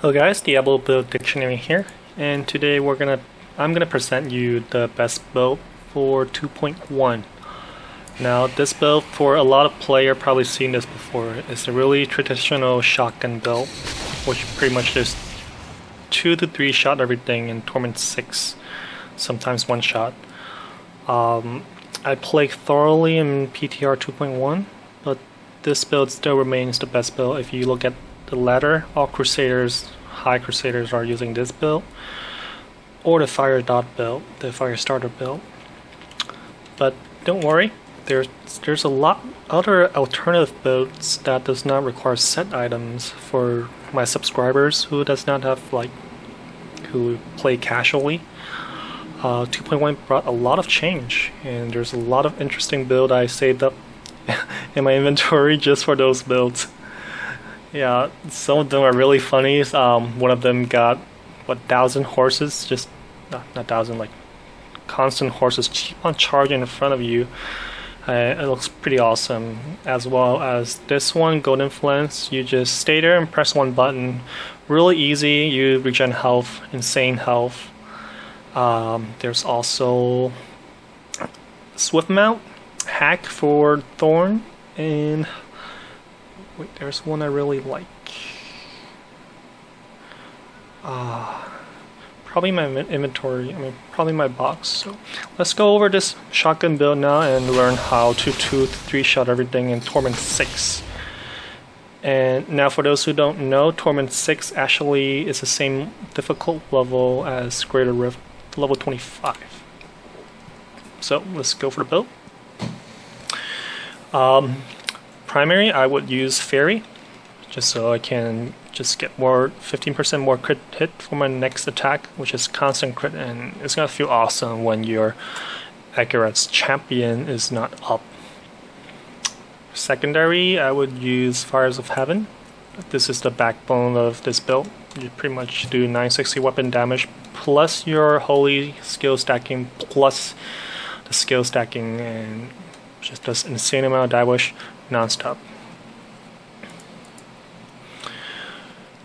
Hello guys, Diablo build dictionary here, and today I'm gonna present you the best build for 2.1. Now this build, for a lot of players probably seen this before, it's a really traditional shotgun build, which pretty much just 2 to 3 shot everything in torment 6, sometimes 1 shot. I played thoroughly in PTR 2.1, but this build still remains the best build. If you look at the ladder, all Crusaders, high Crusaders are using this build, or the Fire Dot build, the Fire Starter build. But don't worry, there's a lot other alternative builds that does not require set items for my subscribers who does not have who play casually. 2.1 brought a lot of change, and there's a lot of interesting build I saved up in my inventory just for those builds. Yeah, some of them are really funny. One of them got 1,000 horses, just not 1,000, like constant horses keep on charging in front of you. It looks pretty awesome. As well as this one, Golden Flens, you just stay there and press one button. Really easy. You regen health, insane health. There's also Swift Mount, Hack for Thorn, and wait, there's one I really like. Probably my inventory, probably my box. So let's go over this shotgun build now and learn how to 2 to 3 shot everything in Torment 6. And now for those who don't know, Torment 6 actually is the same difficult level as Greater Rift, level 25. So let's go for the build. Primary, I would use Fairy, just so I can just get 15% more crit hit for my next attack, which is constant crit, and it's gonna feel awesome when your accurate champion is not up. Secondary, I would use Fires of Heaven. This is the backbone of this build. You pretty much do 960 weapon damage plus your holy skill stacking plus the skill stacking, and just does insane amount of damage non-stop.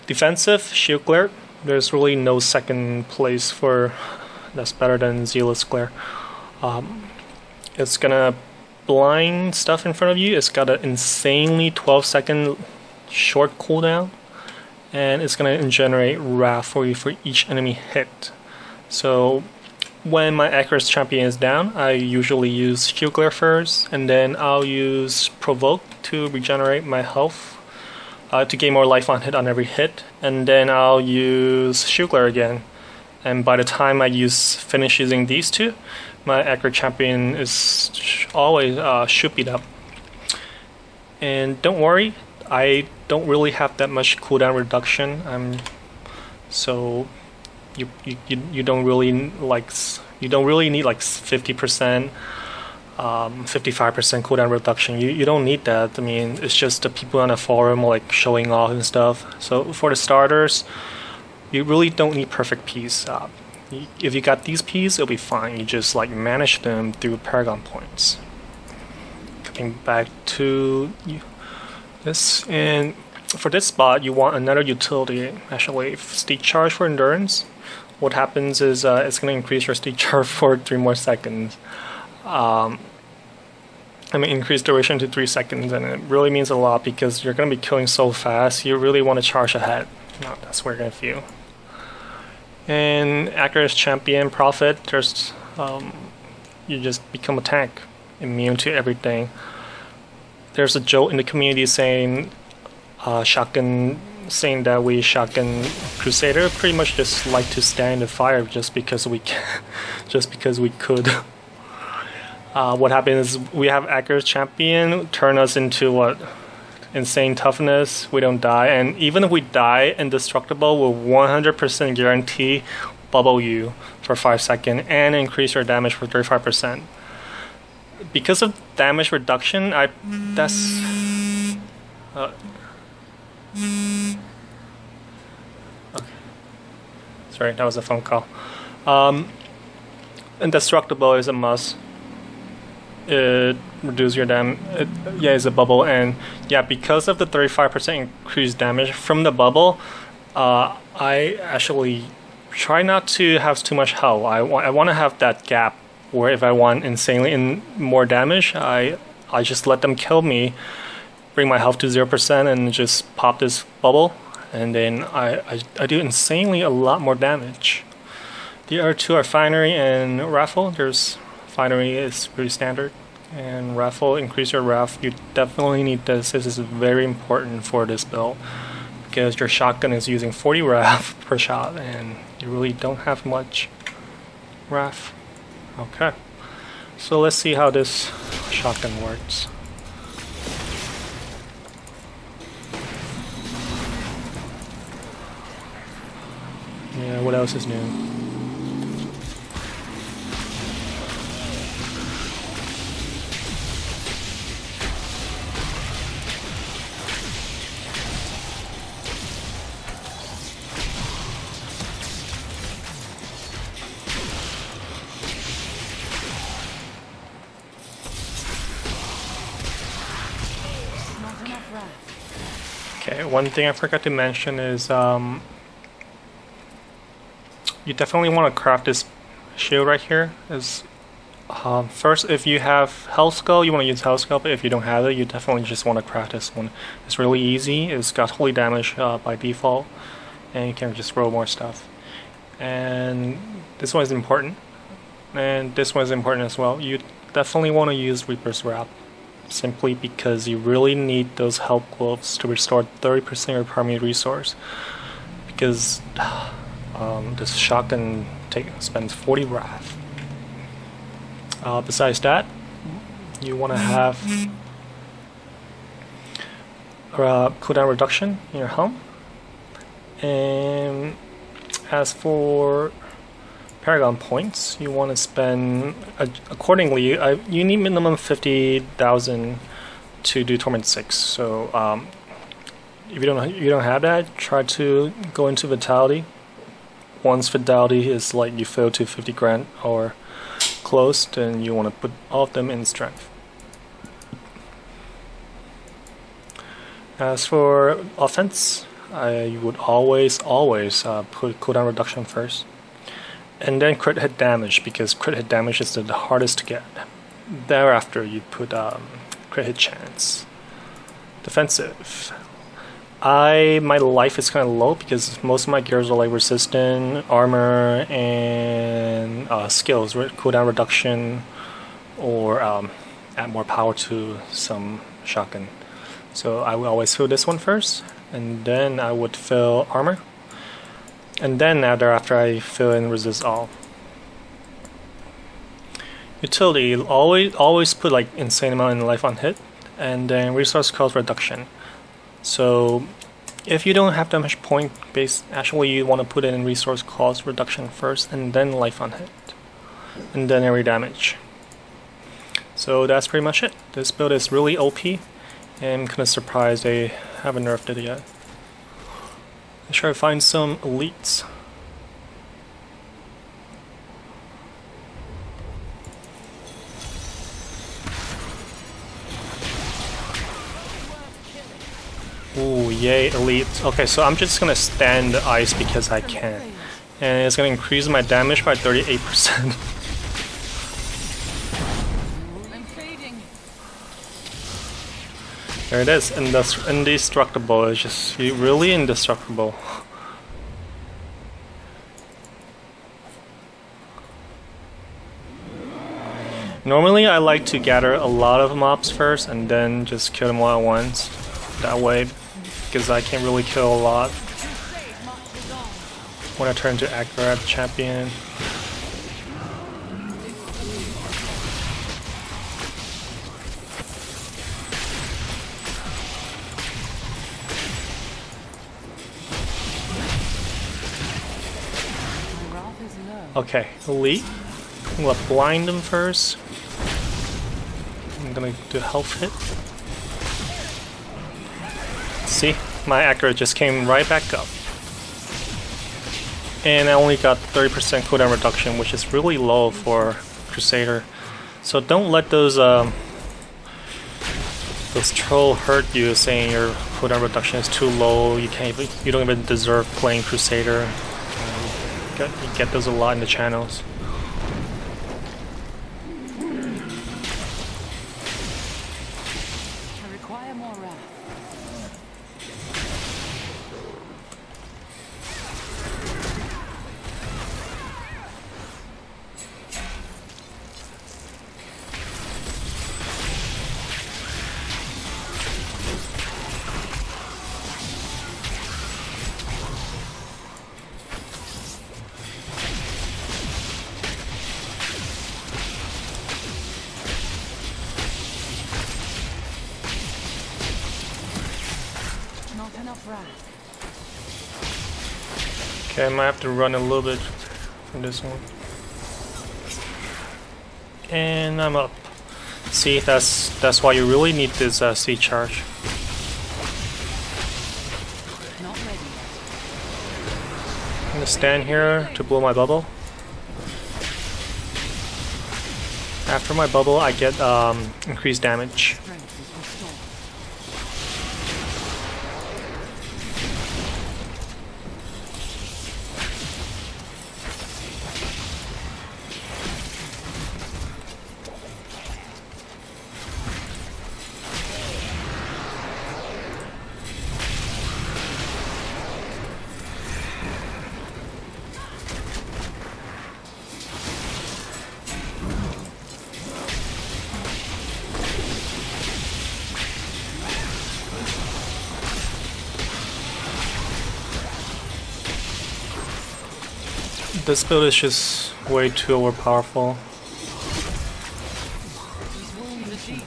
Defensive, Shield Glare. There's really no second place for that's better than Zealous Glare. It's gonna blind stuff in front of you. It's got an insanely 12-second short cooldown, and it's gonna generate wrath for you for each enemy hit. So when my accurate champion is down, I usually use Shield Glare first, and then I'll use Provoke to regenerate my health, to gain more life on hit on every hit, and then I'll use Shield Glare again. And by the time I finish using these two, my accurate champion is always should beat up. And don't worry, I don't really have that much cooldown reduction. So you don't really need like 50%, 55% cooldown reduction. You don't need that. I mean, it's just the people on the forum like showing off and stuff. So for the starters, you really don't need perfect Ps. If you got these Ps, it'll be fine. You just like manage them through Paragon points. Coming back to this, and for this spot, you want another utility. Actually, Steed Charge for endurance. What happens is it's going to increase your Steed Charge for 3 more seconds. Increase duration to 3 seconds, and it really means a lot because you're going to be killing so fast. You really want to charge ahead. That's where you're going to feel. And accurate champion Prophet, there's you just become a tank, immune to everything. There's a joke in the community saying that we shotgun Crusader pretty much just like to stand in the fire just because we can, just because we could. What happens is we have accurate champion turn us into insane toughness. We don't die, and even if we die indestructible, we'll 100% guarantee bubble you for 5 seconds and increase your damage for 35%. Because of damage reduction, okay. Sorry, that was a phone call. Indestructible is a must. It reduce your damage. Yeah, it's a bubble, and yeah, because of the 35% increased damage from the bubble, I actually try not to have too much health. I want to have that gap where if I want insanely more damage, I just let them kill me, bring my health to 0% and just pop this bubble, and then I do insanely a lot more damage. The other two are Finery and Raffle. Finery is pretty standard, and Raffle increase your Raff. You definitely need this. This is very important for this build because your shotgun is using 40 Raff per shot, and you really don't have much Raff. Okay, so let's see how this shotgun works. Yeah, what else is new? Okay, one thing I forgot to mention is you definitely want to craft this shield right here. First, if you have health skull, you want to use health skull, but if you don't have it, you definitely just want to craft this one. It's really easy. It's got holy damage by default, and you can just roll more stuff. And this one is important, and this one is important as well. You definitely want to use Reaper's Wrap, simply because you really need those health gloves to restore 30% of your primary resource, because this shotgun spends 40 Wrath. Besides that, you want to have cooldown reduction in your helm. And as for Paragon points, you want to spend accordingly. You need minimum 50,000 to do Torment 6. So if you don't have that, try to go into Vitality. Once Vitality is like you fail to 50 grand or close, then you want to put all of them in Strength. As for offense, I would always put cooldown reduction first, and then crit hit damage, because crit hit damage is the hardest to get. Thereafter, you put crit hit chance. Defensive. My life is kind of low because most of my gears are like resistant, armor, and skills, cooldown reduction, or add more power to some shotgun. So I would always fill this one first, and then I would fill armor, and then after I fill in resist all. Utility, always put like insane amount in life on hit, and then resource cost reduction. So if you don't have that much point base, actually you want to put it in resource cost reduction first, and then life on hit, and then every damage. So that's pretty much it. This build is really OP, and I'm kind of surprised they haven't nerfed it yet. Let's try to find some elites. Ooh, yay, elite. Okay, so I'm just gonna stand the ice because I can. And it's gonna increase my damage by 38%. There it is, indestructible. It's just really indestructible. Normally I like to gather a lot of mobs first and then just kill them all at once. That way, because I can't really kill a lot when I turn to Agrab champion. Okay, elite. I'm gonna blind them first. I'm gonna do health hit. See, my accurate just came right back up. And I only got 30% cooldown reduction, which is really low for Crusader. So don't let those those troll hurt you, saying your cooldown reduction is too low. You don't even deserve playing Crusader. You get those a lot in the channels. I require more wrath. Not enough wrath. Okay, I might have to run a little bit from this one. And I'm up. See, that's why you really need this C charge. Not ready. I'm gonna stand here to blow my bubble. After my bubble, I get increased damage. Strength is restored. This build is just way too overpowerful. These wounds are deep.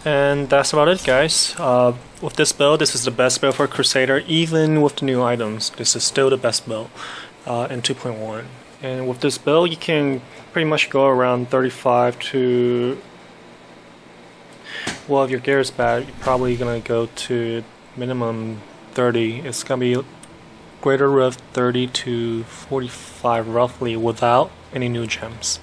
And that's about it, guys. With this build, this is the best build for Crusader, even with the new items. This is still the best build in 2.1. And with this build, you can pretty much go around 35 to... Well, if your gear is bad, you're probably gonna go to minimum 30. It's gonna be greater rift 30 to 45 roughly without any new gems.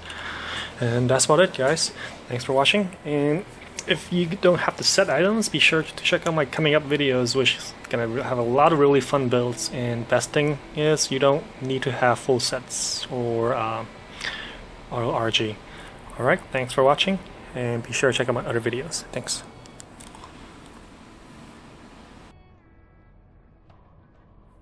And that's about it, guys. Thanks for watching. And if you don't have the set items, be sure to check out my coming up videos, which is gonna have a lot of really fun builds. And best thing is you don't need to have full sets or RG. Alright, thanks for watching, and be sure to check out my other videos. Thanks.